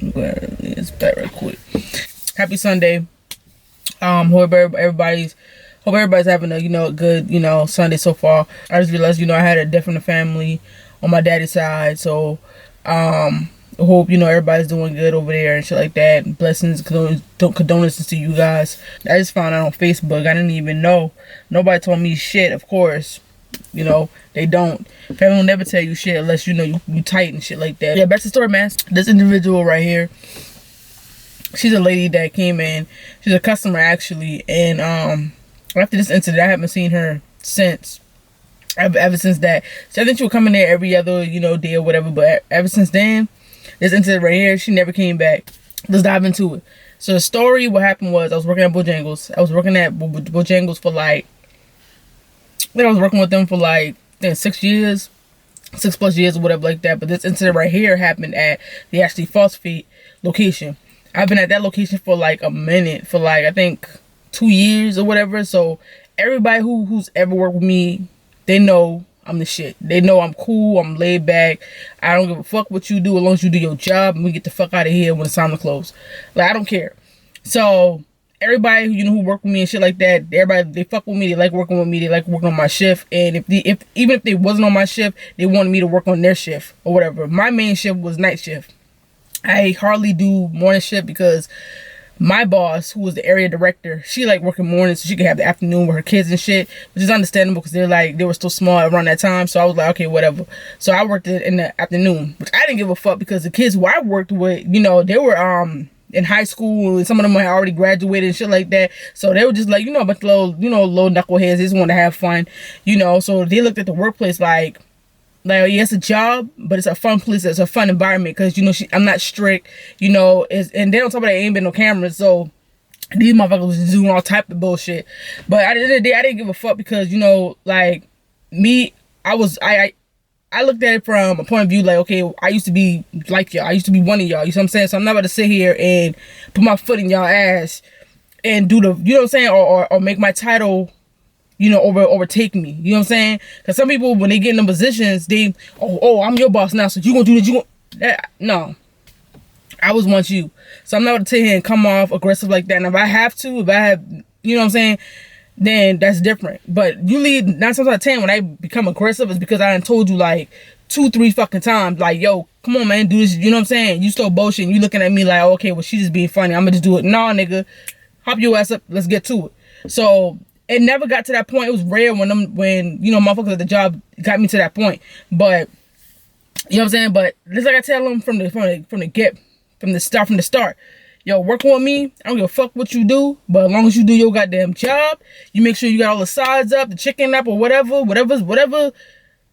It's back right quick. Happy Sunday. Hope everybody's having a good Sunday so far. I just realized I had a death in the family on my daddy's side, so I hope everybody's doing good over there and shit like that. Blessings, condolences to you guys. I just found out on Facebook. I didn't even know. Nobody told me shit. Of course, they don't. Family will never tell you shit unless you tight and shit like that. Yeah, back to the story, man. This individual right here, she's a lady that came in. She's a customer actually, and after this incident, I haven't seen her since. Ever since that, so I think she would come in there every other day or whatever. But ever since then, this incident right here, she never came back. Let's dive into it. So the story, what happened was, I was working at Bojangles. I was working at Bojangles for I was working with them for 6 years, 6+ years or whatever like that. But this incident right here happened at the actually phosphate location. I've been at that location for a minute, for I think 2 years or whatever. So everybody who's ever worked with me, they know I'm the shit. They know I'm cool, I'm laid back. I don't give a fuck what you do as long as you do your job and we get the fuck out of here when it's time to close. I don't care. So everybody who work with me and shit like that, everybody, they fuck with me, they like working with me, they like working on my shift. And even if they wasn't on my shift, they wanted me to work on their shift or whatever. My main shift was night shift. I hardly do morning shift because my boss, who was the area director, she liked working mornings so she could have the afternoon with her kids and shit, which is understandable because they were still small around that time. So I was like, okay, whatever. So I worked it in the afternoon, which I didn't give a fuck because the kids who I worked with, they were in high school, and some of them had already graduated and shit like that. So they were just a bunch of little knuckleheads. They just want to have fun, So they looked at the workplace yeah, it's a job, but it's a fun place. It's a fun environment because I'm not strict, and then on top of that, ain't been no cameras, so these motherfuckers was doing all type of bullshit. But at the end of the day, I didn't give a fuck because me, I looked at it from a point of view okay, I used to be like y'all. I used to be one of y'all. You know what I'm saying? So I'm not about to sit here and put my foot in y'all ass and do the, you know what I'm saying, or make my title overtake me. You know what I'm saying? Because some people, when they get in them positions, they, I'm your boss now, so you gonna do this, no. I was once you. So I'm not gonna sit here and come off aggressive like that. And if I have, you know what I'm saying, then that's different. But usually 9 times out of 10, when I become aggressive, it's because I done told you 2-3 fucking times, yo, come on, man, do this. You know what I'm saying? You still bullshit and you looking at me okay, well, she just being funny, I'm gonna just do it. Nah, nigga, hop your ass up, let's get to it. So it never got to that point. It was rare when motherfuckers at the job got me to that point. But you know what I'm saying? But just like I tell them from the start, yo, working with me, I don't give a fuck what you do, but as long as you do your goddamn job, you make sure you got all the sides up, the chicken up, or whatever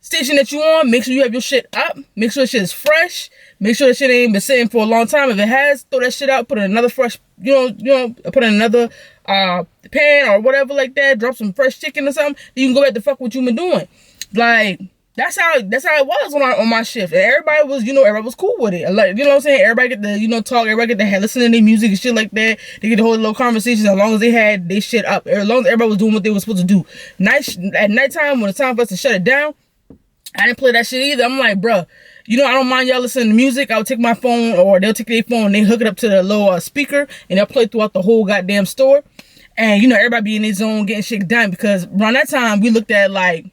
station that you on, make sure you have your shit up, make sure the shit is fresh, make sure the shit ain't been sitting for a long time. If it has, throw that shit out, put in another fresh, put in another pan or whatever like that, drop some fresh chicken or something, you can go back to fuck what you been doing. That's how it was on my shift. And everybody was, everybody was cool with it. You know what I'm saying? Everybody get to, talk, everybody get to listen to their music and shit like that. They get to hold little conversations as long as they had their shit up. As long as everybody was doing what they were supposed to do. At nighttime, when it's time for us to shut it down, I didn't play that shit either. I'm like, bruh, I don't mind y'all listening to music. I'll take my phone, or they'll take their phone and they hook it up to the little speaker, and they'll play throughout the whole goddamn store. And, everybody be in their zone getting shit done, because around that time, we looked at, I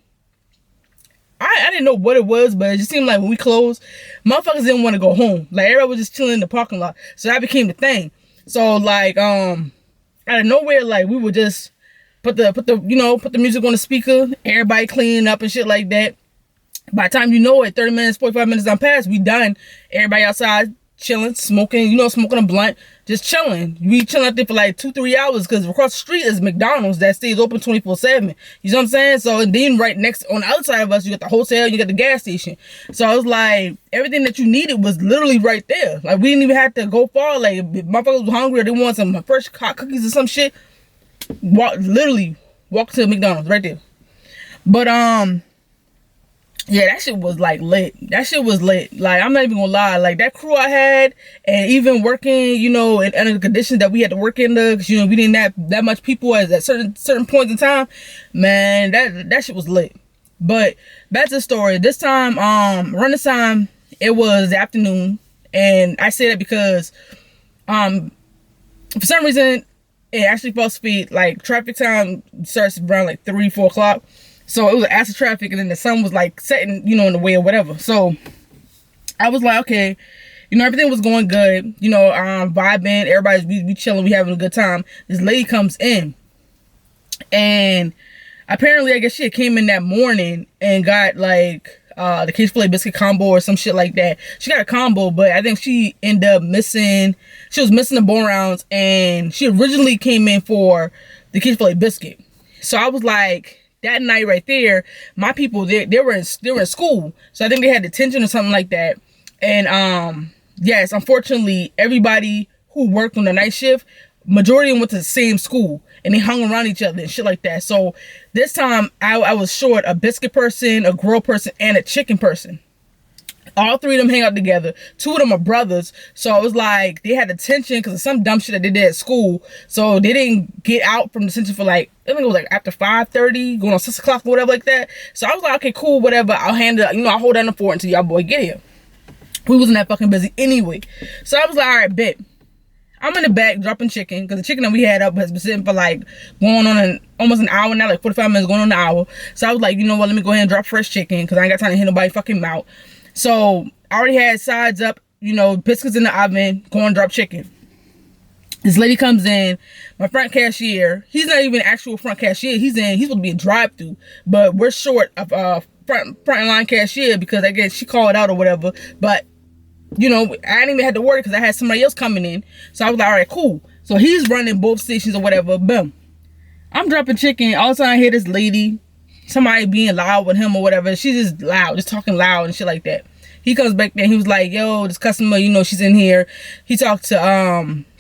didn't know what it was, but it just seemed like when we closed, motherfuckers didn't want to go home. Everybody was just chilling in the parking lot. So that became the thing. So, out of nowhere, we would just put the music on the speaker, everybody cleaning up and shit like that. By the time 30 minutes, 45 minutes done past, we done. Everybody outside chilling, smoking, smoking a blunt, just chilling. We chilling out there for 2-3 hours, because across the street is McDonald's that stays open 24/7. You know what I'm saying? So, and then right next, on the other side of us, you got the hotel, you got the gas station. So I was everything that you needed was literally right there. We didn't even have to go far. If motherfuckers was hungry or they want some fresh hot cookies or some shit, literally walk to McDonald's right there. But yeah, that shit was lit. That shit was lit. I'm not even gonna lie. That crew I had, and even working, in the conditions that we had to work in, because we didn't have that much people at certain points in time. Man, that shit was lit. But back to the story. This time, around this time, it was the afternoon, And I say that because for some reason it actually falls feet. Like traffic time starts around like 3-4 o'clock. So it was acid traffic, and then the sun was like setting, you know, in the way or whatever. So I was like, okay, you know, everything was going good, you know, vibing, everybody's we chilling, we having a good time. This lady comes in, and apparently I guess she had came in that morning and got like the cage filet biscuit combo or some shit like that. She got a combo, but I think she ended up missing, she was missing the bone rounds, and she originally came in for the cage filet biscuit. So I was like, that night right there, my people, they were in school, so I think they had detention or something like that. And yes, unfortunately, everybody who worked on the night shift, majority of them went to the same school, and they hung around each other and shit like that. So this time I was short a biscuit person, a grill person, and a chicken person. All three of them hang out together. Two of them are brothers. So it was like they had detention because of some dumb shit that they did at school. So they didn't get out from detention for like, I think it was like after 5:30, going on 6 o'clock or whatever like that. So I was like, okay, cool, whatever. I'll handle it. You know, I'll hold down the fort until y'all boy get here. We wasn't that fucking busy anyway. So I was like, all right, bet. I'm in the back dropping chicken because the chicken that we had up has been sitting for like going on almost an hour now, like 45 minutes going on an hour. So I was like, you know what, let me go ahead and drop fresh chicken because I ain't got time to hit nobody fucking mouth. So I already had sides up, you know, biscuits in the oven, go and drop chicken. This lady comes in, my front cashier, he's not even actual front cashier, he's supposed to be a drive-through, but we're short of front line cashier because I guess she called out or whatever. But you know, I didn't even have to worry because I had somebody else coming in. So I was like, all right, cool. So he's running both stations or whatever. Boom. I'm dropping chicken. All of a sudden I hear this lady, somebody being loud with him or whatever. She's just loud, just talking loud and shit like that. He comes back there. He was like, yo, this customer, you know, she's in here. He talked to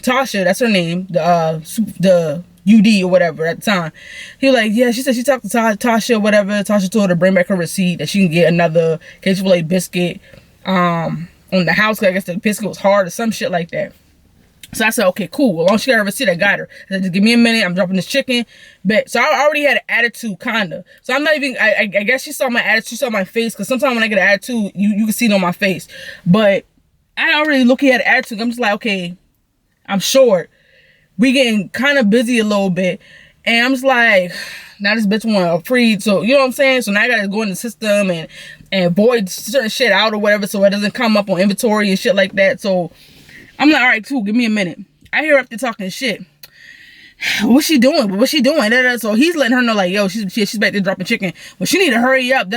Tasha, that's her name, the UD or whatever at the time. He was like, yeah, she said she talked to Tasha or whatever. Tasha told her to bring back her receipt that she can get another cage filet biscuit on the house, because I guess the biscuit was hard or some shit like that. So I said, okay, cool. As long as she got her receipt, I got her. I said, just give me a minute. I'm dropping this chicken. But so I already had an attitude, kinda. So I'm not even, I guess she saw my attitude, she saw my face, because sometimes when I get an attitude, you can see it on my face. But I already look at an attitude. I'm just like, okay, I'm short. We getting kind of busy a little bit. And I'm just like, now this bitch want a free, so you know what I'm saying? So now I gotta go in the system and void certain shit out or whatever, so it doesn't come up on inventory and shit like that. So I'm like, all right, cool, give me a minute. I hear her up there talking shit. What's she doing? What's she doing? So he's letting her know, like, yo, she's back there dropping chicken. Well, she need to hurry up.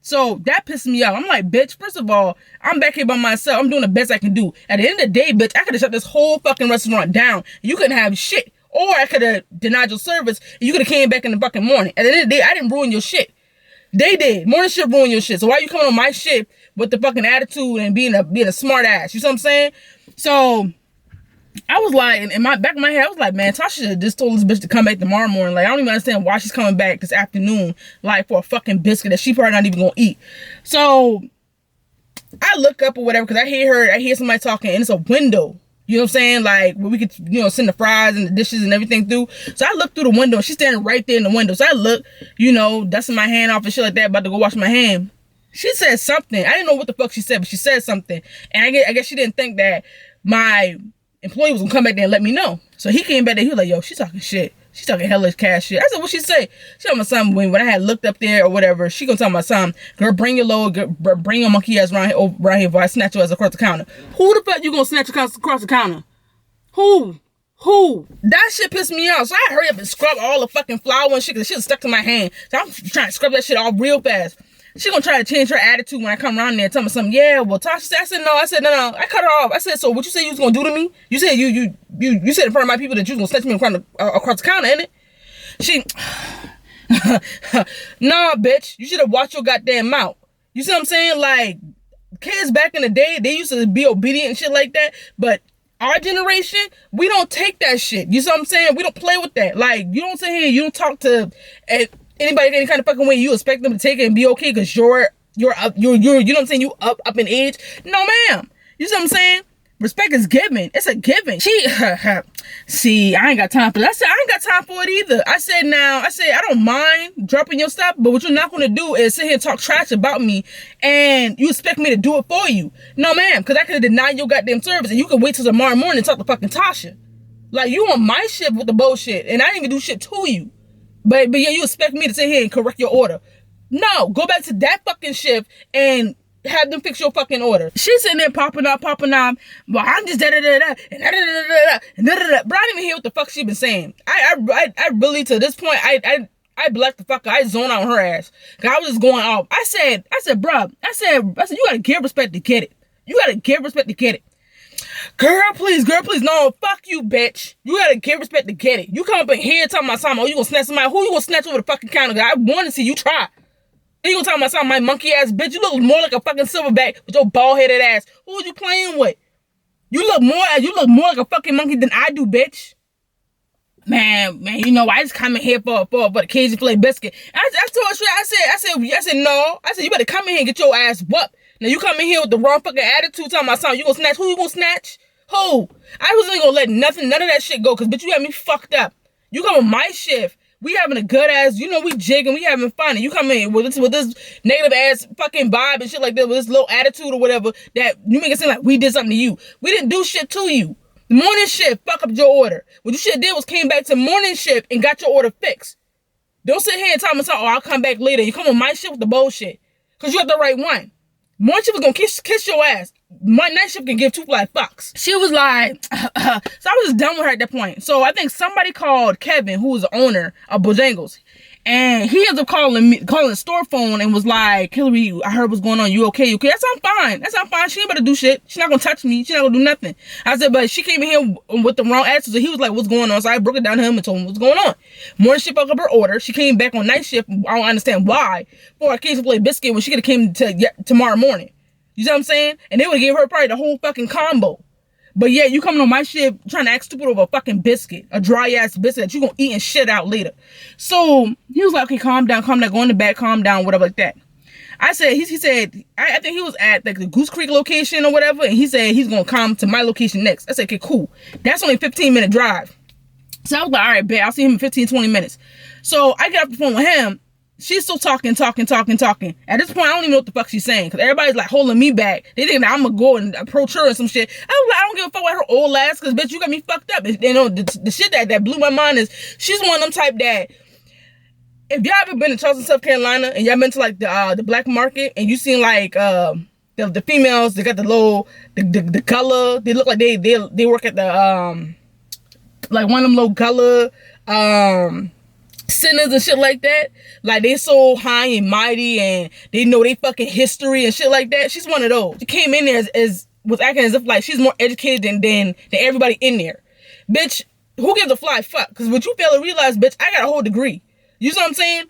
So that pissed me off. I'm like, bitch, first of all, I'm back here by myself. I'm doing the best I can do. At the end of the day, bitch, I could have shut this whole fucking restaurant down. You couldn't have shit. Or I could have denied your service and you could have came back in the fucking morning. At the end of the day, I didn't ruin your shit. They did. Morning shit ruined your shit. So why you coming on my shit with the fucking attitude and being a smart ass? You see what I'm saying? So I was like, in my back of my head, I was like, man, Tasha should have just told this bitch to come back tomorrow morning. Like, I don't even understand why she's coming back this afternoon, like, for a fucking biscuit that she probably not even gonna eat. So I look up or whatever, because I hear somebody talking, and it's a window. You know what I'm saying? Like, where we could, you know, send the fries and the dishes and everything through. So I look through the window, and she's standing right there in the window. So I look, you know, dusting my hand off and shit like that, about to go wash my hand. She said something. I didn't know what the fuck she said, but she said something. And I guess she didn't think that my employee was gonna come back there and let me know. So he came back there, he was like, yo, she's talking shit. She's talking hellish cash shit. I said, what she say? She told my son when I had looked up there or whatever, she gonna tell my son, girl, bring your load, girl, bring your monkey ass around here before I snatch your ass across the counter. Who the fuck you gonna snatch across the counter? Who? That shit pissed me off. So I hurry up and scrub all the fucking flour and shit, because the shit stuck to my hand. So I'm trying to scrub that shit off real fast. She gonna try to change her attitude when I come around there and tell me something. Yeah, well, Tasha said, I said, no. I cut her off. I said, so what you said you was gonna do to me? You said you said in front of my people that you was gonna snatch me across the counter, innit? She, nah, bitch. You should have watched your goddamn mouth. You see what I'm saying? Like, kids back in the day, they used to be obedient and shit like that, but our generation, we don't take that shit. You see what I'm saying? We don't play with that. Like, you don't sit here, you don't talk to anybody any kind of fucking way. You expect them to take it and be okay because you're up, you know what I'm saying? You up in age. No, ma'am. You see what I'm saying? Respect is given. It's a given. See, I ain't got time for that. I said, I ain't got time for it either. I said, I don't mind dropping your stuff, but what you're not going to do is sit here and talk trash about me and you expect me to do it for you. No, ma'am, because I could deny your goddamn service and you can wait till tomorrow morning and talk to fucking Tasha. Like, you on my shit with the bullshit and I didn't even do shit to you. But yeah, you expect me to sit here and correct your order. No, go back to that fucking shift and have them fix your fucking order. She's sitting there popping up. Well, I'm just da-da-da-da, and da-da-da-da-da, and da-da-da. But I didn't even hear what the fuck she been saying. I really, to this point, I blacked the fuck out. I zoned out on her ass. Cause I was just going off. I said, bruh, I said, you gotta give respect to get it. You gotta give respect to get it. Girl, please. No, fuck you, bitch. You gotta give respect to get it. You come up in here talking about something, oh, you gonna snatch somebody. Who you gonna snatch over the fucking counter? I want to see you try. You gonna talk about something, my monkey ass bitch? You look more like a fucking silverback with your bald headed ass. Who was you playing with? You look more like a fucking monkey than I do, bitch. Man, you know, I just come in here for the Cajun filet biscuit. I told her, I said, no. I said, you better come in here and get your ass whooped. Now you come in here with the wrong fucking attitude talking about something. You gonna snatch? Who you gonna snatch? Who? I wasn't gonna let none of that shit go, cause bitch, you had me fucked up. You come on my shift. We having a good ass, you know, we jigging, we having fun. And you come in with this negative ass fucking vibe and shit like that, with this low attitude or whatever, that you make it seem like we did something to you. We didn't do shit to you. The morning shift fuck up your order. What you should have did was came back to morning shift and got your order fixed. Don't sit here and tell me something, oh, I'll come back later. You come on my shift with the bullshit. Cause you have the right one. Morning shift was gonna kiss your ass. My night shift can give two fly fucks. She was like, so I was just done with her at that point. So I think somebody called Kevin, who was the owner of Bojangles. And he ended up calling the store phone and was like, Hillary, I heard what's going on. You okay? I said, I'm fine. She ain't about to do shit. She's not gonna touch me. She's not gonna do nothing. I said, but she came in here with the wrong attitude. So he was like, what's going on? So I broke it down to him and told him what's going on. Morning shift fucked up her order. She came back on night shift. I don't understand why. For a case of play biscuit when she could have came tomorrow morning. You see what I'm saying? And they would have gave her probably the whole fucking combo. But yeah, you coming on my shit trying to act stupid over a fucking biscuit. A dry ass biscuit that you gonna eat and shit out later. So he was like, okay, calm down, go in the back, calm down, whatever like that. I said, he said, I think he was at like the Goose Creek location or whatever. And he said he's gonna come to my location next. I said, okay, cool. That's only a 15-minute drive. So I was like, all right, bet, I'll see him in 15, 20 minutes. So I get off the phone with him. She's still talking. At this point, I don't even know what the fuck she's saying. Because everybody's like holding me back. They think that I'm going to go and approach her and some shit. I was like, I don't give a fuck about her old ass. Because, bitch, you got me fucked up. You know, the shit that blew my mind is she's one of them type that if y'all ever been to Charleston, South Carolina, and y'all been to like the black market, and you seen like the females, they got the color. They look like they work at the like one of them low color centers and shit like that. Like they so high and mighty and they know they fucking history and shit like that. She's one of those. She came in there was acting as if like she's more educated than everybody in there. Bitch, who gives a fly fuck? Because what you fail to realize, bitch, I got a whole degree. You know what I'm saying?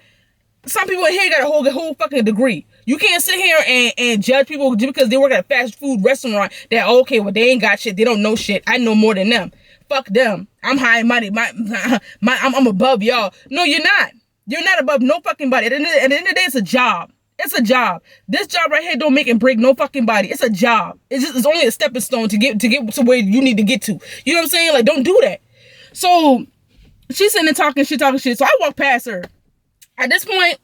Some people in here got a whole fucking degree. You can't sit here and judge people just because they work at a fast food restaurant that, okay, well, they ain't got shit. They don't know shit. I know more than them. Fuck them. I'm high and mighty. I'm above y'all. No, you're not. You're not above no fucking body. At the end of the day, it's a job. It's a job. This job right here don't make and break no fucking body. It's a job. It's only a stepping stone to get to where you need to get to. You know what I'm saying? Like, don't do that. So she's sitting there talking shit. So I walk past her. At this point,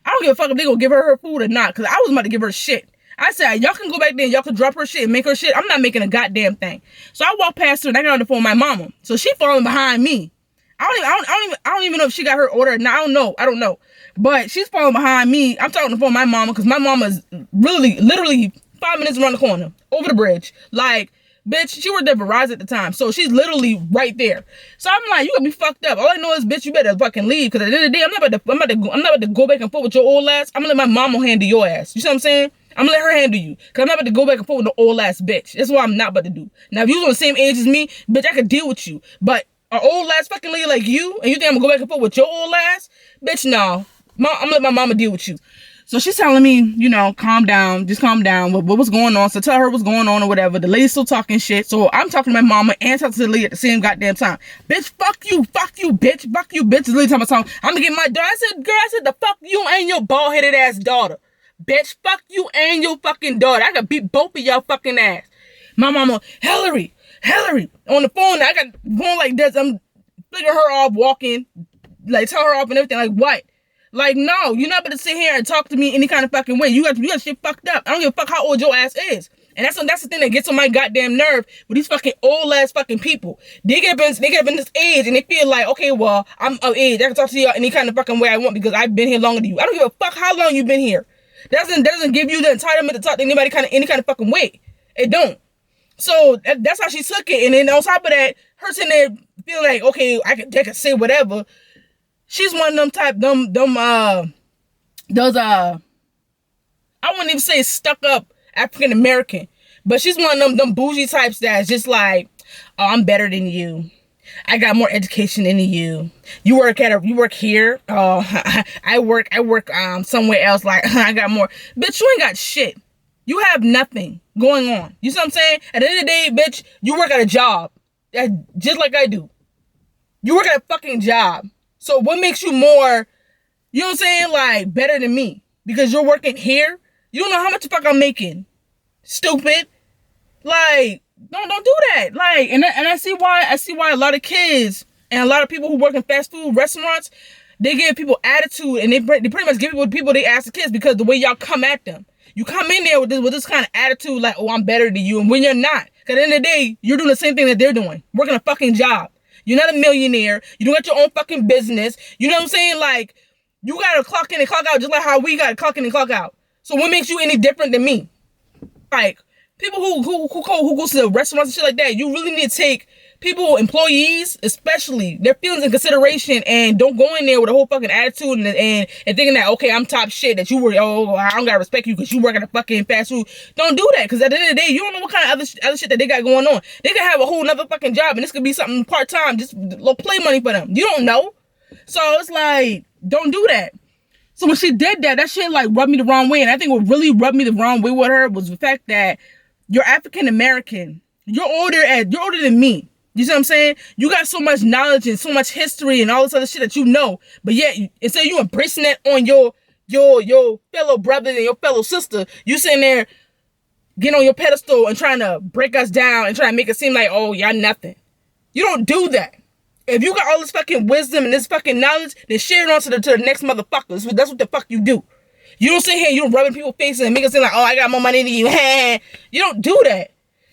I don't give a fuck if they gonna give her food or not, because I was about to give her shit. I said, y'all can go back there, y'all can drop her shit and make her shit. I'm not making a goddamn thing. So I walk past her and I got on the phone with my mama. So she falling behind me. I don't even know if she got her order or not. I don't know. But she's falling behind me. I'm talking on the phone with my mama because my mama's really, literally 5 minutes around the corner, over the bridge. Like, bitch, she worked at Verizon at the time. So she's literally right there. So I'm like, you gonna be fucked up. All I know is, bitch, you better fucking leave. Because at the end of the day, I'm not about to go back and forth with your old ass. I'm gonna let my mama handle your ass. You see what I'm saying? I'm gonna let her handle you. Because I'm not about to go back and forth with no old ass bitch. That's what I'm not about to do. Now, if you was on the same age as me, bitch, I could deal with you. But an old ass fucking lady like you, and you think I'm gonna go back and forth with your old ass? Bitch, no. I'm gonna let my mama deal with you. So she's telling me, you know, calm down, just calm down. What was going on? So tell her what's going on or whatever. The lady's still talking shit. So I'm talking to my mama and talking to the lady at the same goddamn time. Bitch, fuck you, bitch, fuck you, bitch. The lady talking about I'm gonna get my daughter. I said, the fuck you and your bald headed ass daughter. Bitch, fuck you and your fucking daughter. I could beat both of y'all fucking ass. My mama, Hillary, on the phone. I got going like this. I'm flipping her off, walking, like tell her off and everything. Like what? Like no, you're not gonna sit here and talk to me any kind of fucking way. You got shit fucked up. I don't give a fuck how old your ass is. And that's the thing that gets on my goddamn nerve with these fucking old ass fucking people. They get up in this age and they feel like, okay, well, I'm of age. I can talk to you any kind of fucking way I want because I've been here longer than you. I don't give a fuck how long you've been here. That doesn't give you the entitlement to talk to anybody any kind of fucking way. It don't. So that's how she took it. And then on top of that, her sitting there feeling like, okay, they can say whatever. She's one of them I wouldn't even say stuck up African American, but she's one of them bougie types that's just like, oh, I'm better than you. I got more education than you. You work here. Oh, I work somewhere else. Like I got more. Bitch, you ain't got shit. You have nothing going on. You see what I'm saying? At the end of the day, bitch, you work at a job, just like I do. You work at a fucking job. So what makes you more, you know what I'm saying, like better than me? Because you're working here. You don't know how much the fuck I'm making. Stupid. Like, don't do that. Like, and I see why a lot of kids and a lot of people who work in fast food restaurants, they give people attitude and they pretty much give people they ask the kids because the way y'all come at them. You come in there with this kind of attitude like, oh, I'm better than you, and when you're not. Because at the end of the day, you're doing the same thing that they're doing. Working a fucking job. You're not a millionaire. You don't got your own fucking business. You know what I'm saying? Like, you gotta clock in and clock out just like how we gotta clock in and clock out. So what makes you any different than me? Like, people who go to the restaurants and shit like that, you really need to take people, employees, especially, their feelings in consideration and don't go in there with a whole fucking attitude and thinking that, okay, I'm top shit, that you were, oh, I don't gotta respect you because you work at a fucking fast food. Don't do that, because at the end of the day, you don't know what kind of other shit that they got going on. They could have a whole nother fucking job and this could be something part-time, just little play money for them. You don't know. So it's like, don't do that. So when she did that shit like rubbed me the wrong way. And I think what really rubbed me the wrong way with her was the fact that you're African American. You're older than me. You see what I'm saying? You got so much knowledge and so much history and all this other shit that you know. But yet, instead of you embracing that on your fellow brother and your fellow sister, you sitting there getting on your pedestal and trying to break us down and trying to make it seem like, oh, y'all nothing. You don't do that. If you got all this fucking wisdom and this fucking knowledge, then share it on to the next motherfuckers. That's what the fuck you do. You don't sit here and you don't rub in people's faces and make it seem like, oh, I got more money than you. You don't do that.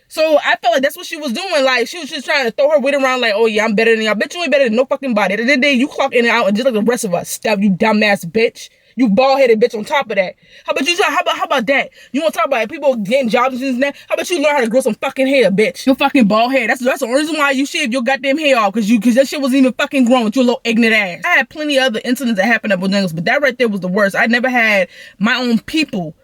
So I felt like that's what she was doing. Like, she was just trying to throw her weight around like, oh yeah, I'm better than y'all. Bitch, you ain't better than no fucking body. At the end of the day, you clock in and out and just like the rest of us. Stuff, you dumbass bitch. You bald-headed bitch on top of that. How about that? You want to talk about people getting jobs and that? How about you learn how to grow some fucking hair, bitch? Your fucking bald head. That's the only reason why you shaved your goddamn hair off. Because that shit wasn't even fucking growing with your little ignorant ass. I had plenty of other incidents that happened at Bojangles, but that right there was the worst. I never had my own people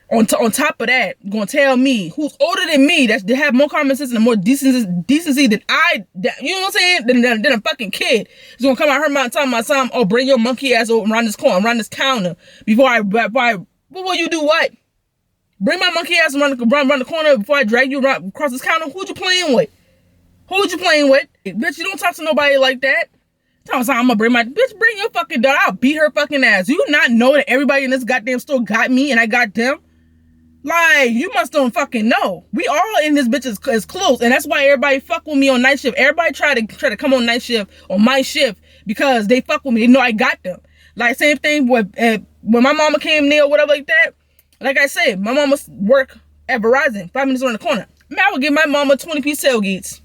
on top of that gonna tell me, who's older than me, that they have more common sense and more decency than you know what I'm saying, than a fucking kid. It's gonna come out her mouth telling my son, oh, bring your monkey ass over around this corner, around this counter before will you do what? Bring my monkey ass around the corner before I drag you across this counter? Who'd you playing with? Bitch, you don't talk to nobody like that. I'm gonna bring your fucking daughter. I'll beat her fucking ass. You not know that everybody in this goddamn store got me and I got them? Like, you must don't fucking know. We all in this bitch is close, and that's why everybody fuck with me on night shift. Everybody try to come on night shift on my shift because they fuck with me. They know I got them. Like, same thing with when my mama came near or whatever like that. Like I said, my mama work at Verizon, 5 minutes around the corner. Man, I would give my mama 20-piece tailgates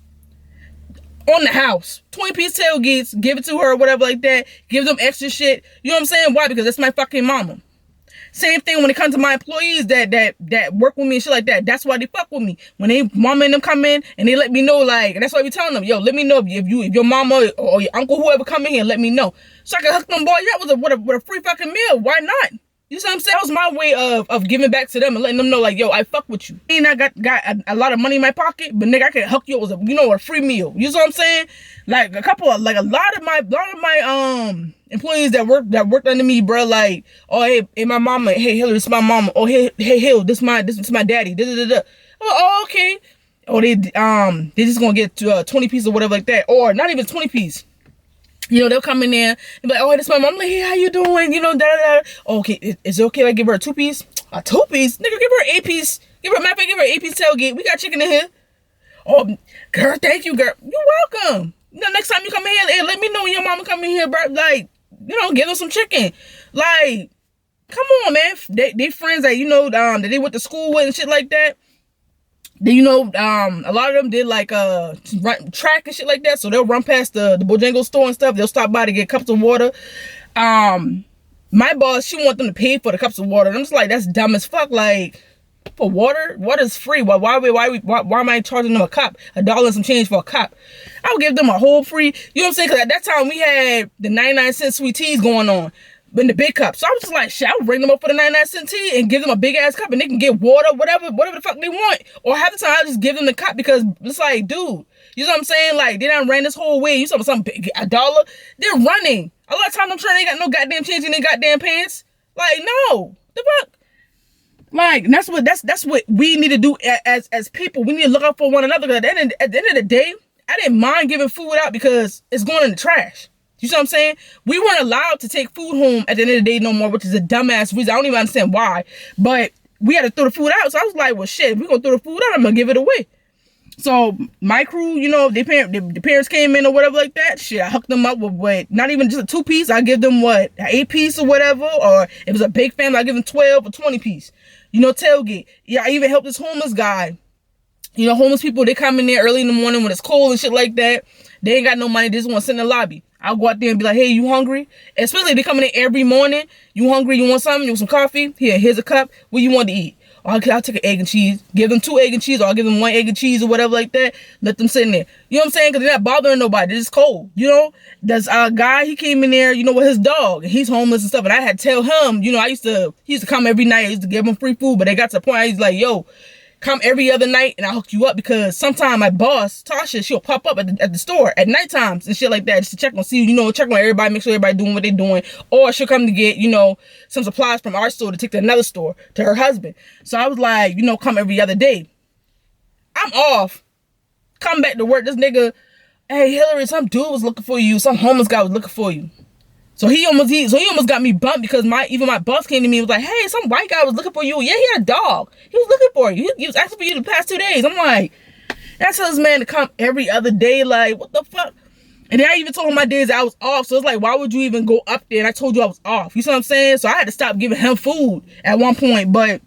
on the house. 20-piece tailgates, give it to her or whatever like that. Give them extra shit. You know what I'm saying? Why? Because that's my fucking mama. Same thing when it comes to my employees that work with me and shit like that. That's why they fuck with me. When they mama and them come in and they let me know, like, and that's why we telling them, yo, let me know if your mama or your uncle, whoever come in here, let me know. So I can hook them boys up with a free fucking meal. Why not? You see what I'm saying? That was my way of giving back to them and letting them know, like, yo, I fuck with you. And I got a lot of money in my pocket, but nigga, I can hook you up with a free meal. You see what I'm saying? Like a lot of my employees that worked under me, bro. Like, oh hey my mama, hey Hillary, this is my mama. Oh hey Hill, this is my daddy. Oh okay. Oh they just gonna get 20 pieces or whatever like that, or not even 20 piece. You know, they'll come in there and be like, oh, this is my mom. I'm like, hey, how you doing? You know, Okay, is it okay if I give her a 2-piece? A 2-piece? Nigga, give her an 8-piece. Give her an 8-piece tailgate. We got chicken in here. Oh, girl, thank you, girl. You're welcome. Next time you come in here, hey, let me know when your mama come in here, bro. Like, give them some chicken. Like, come on, man. They friends that, that they went to school with and shit like that. Then, a lot of them did like track and shit like that. So they'll run past the Bojangles store and stuff. They'll stop by to get cups of water. My boss, she want them to pay for the cups of water. And I'm just like, that's dumb as fuck. Like, for water? Water's free. Why am I charging them a cup? $1 and some change for a cup. I would give them a whole free, you know what I'm saying? Because at that time we had the 99-cent sweet teas going on in the big cup. So I was just like, shit, I would bring them up for the 99-cent tea and give them a big ass cup and they can get water, whatever the fuck they want. Or half the time I just give them the cup because it's like, dude, you know what I'm saying? Like, they done ran this whole way. You saw something big, $1. They're running. A lot of times I'm trying, they ain't got no goddamn change in their goddamn pants. Like, no. The fuck? Like, that's what we need to do as people. We need to look out for one another. Because at the end of the day, I didn't mind giving food out because it's going in the trash. You see what I'm saying? We weren't allowed to take food home at the end of the day no more, which is a dumbass reason. I don't even understand why. But we had to throw the food out. So I was like, well, shit, if we're going to throw the food out, I'm going to give it away. So my crew, the parents came in or whatever like that. Shit, I hooked them up with not even just a 2-piece. I give them an 8-piece or whatever. Or if it was a big family, I give them 12 or 20-piece. Tailgate. Yeah, I even helped this homeless guy. Homeless people, they come in there early in the morning when it's cold and shit like that. They ain't got no money. They just want to sit in the lobby. I'll go out there and be like, hey, you hungry? Especially if they come in there every morning. You hungry? You want something? You want some coffee? Here's a cup. What you want to eat? I'll take an egg and cheese. Give them 2 egg and cheese, or I'll give them 1 egg and cheese or whatever like that. Let them sit in there. You know what I'm saying? Because they're not bothering nobody. They're just cold. There's a guy, he came in there, with his dog. And he's homeless and stuff. And I had to tell him, he used to come every night. I used to give him free food. But they got to the point, I was like, yo, come every other night and I'll hook you up, because sometimes my boss, Tasha, she'll pop up at the store at night times and shit like that just to check on, check on everybody, make sure everybody doing what they're doing. Or she'll come to get, some supplies from our store to take to another store to her husband. So I was like, come every other day. I'm off. Come back to work. This nigga, hey, Hillary, some dude was looking for you. Some homeless guy was looking for you. So he almost got me bumped, because my boss came to me and was like, hey, some white guy was looking for you. Yeah, he had a dog. He was looking for you. He was asking for you the past 2 days. I'm like, I tell this man to come every other day. Like, what the fuck? And then I even told him my days I was off. So it's like, why would you even go up there? And I told you I was off. You see what I'm saying? So I had to stop giving him food at one point. But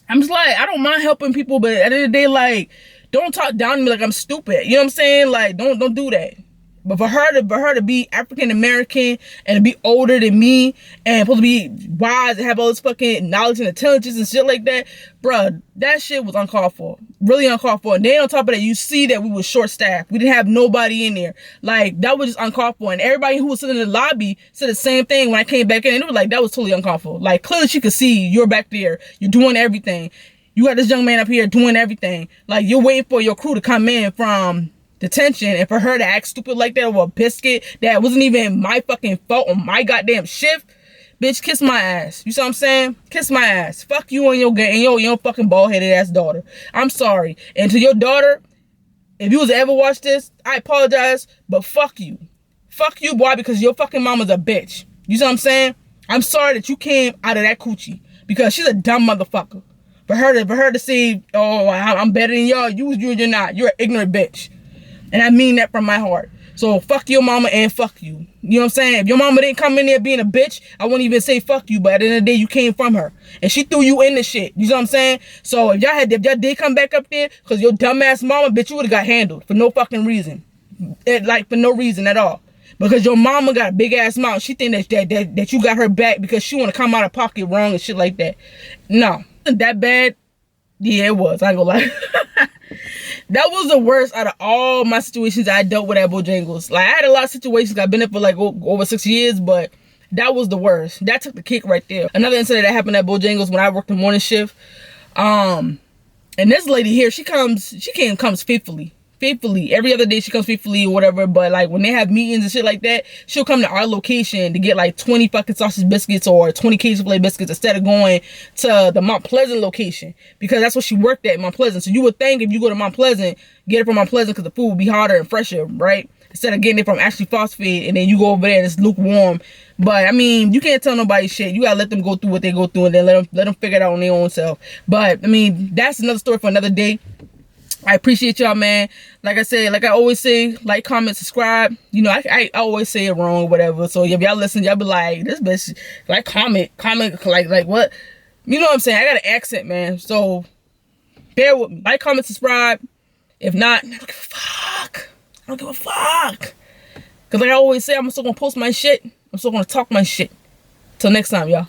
I'm just like, I don't mind helping people, but at the end of the day, like, don't talk down to me like I'm stupid. You know what I'm saying? Like, don't do that. But for her to be African American and to be older than me and supposed to be wise and have all this fucking knowledge and intelligence and shit like that, bruh, that shit was uncalled for. Really uncalled for. And then on top of that, you see that we were short staffed. We didn't have nobody in there. Like, that was just uncalled for. And everybody who was sitting in the lobby said the same thing when I came back in. And it was like, that was totally uncalled for. Like, clearly she could see you're back there. You're doing everything. You got this young man up here doing everything. Like, you're waiting for your crew to come in from detention, and for her to act stupid like that over a biscuit that wasn't even my fucking fault on my goddamn shift. Bitch, kiss my ass. You see what I'm saying? Kiss my ass. Fuck you and your fucking bald-headed ass daughter. I'm sorry. And to your daughter, if you was to ever watch this, I apologize, but fuck you. Fuck you, boy, because your fucking mama's a bitch. You see what I'm saying? I'm sorry that you came out of that coochie, because she's a dumb motherfucker. For her to say, oh, I'm better than y'all, you're not. You're an ignorant bitch. And I mean that from my heart. So fuck your mama and fuck you. You know what I'm saying? If your mama didn't come in there being a bitch, I wouldn't even say fuck you. But at the end of the day, you came from her. And she threw you in the shit. You know what I'm saying? So if y'all did come back up there, because your dumbass mama, bitch, you would have got handled for no fucking reason. For no reason at all. Because your mama got a big ass mouth. She think that you got her back because she want to come out of pocket wrong and shit like that. No. Wasn't that bad? Yeah, it was. I ain't gonna lie. That was the worst out of all my situations I dealt with at Bojangles. Like, I had a lot of situations. I've been there for like over 6 years, but that was the worst. That took the cake right there. Another incident that happened at Bojangles when I worked the morning shift. And this lady here, she comes faithfully. Every other day she comes faithfully or whatever. But like when they have meetings and shit like that, she'll come to our location to get like 20 fucking sausage biscuits or 20 case play biscuits instead of going to the Mount Pleasant location, because that's what she worked at, Mount Pleasant. So you would think if you go to Mount Pleasant, get it from Mount Pleasant because the food would be hotter and fresher, right? Instead of getting it from Ashley Phosphate and then you go over there and it's lukewarm. But I mean, you can't tell nobody shit. You gotta let them go through what they go through and then let them figure it out on their own self. But I mean, that's another story for another day. I appreciate y'all, man. Like I said, like I always say, like, comment, subscribe. You know, I always say it wrong or whatever. So if y'all listen, y'all be like, this bitch, like, comment, like what? You know what I'm saying? I got an accent, man. So bear with me. Like, comment, subscribe. If not, I don't give a fuck. I don't give a fuck. Because like I always say, I'm still going to post my shit. I'm still going to talk my shit. Till next time, y'all.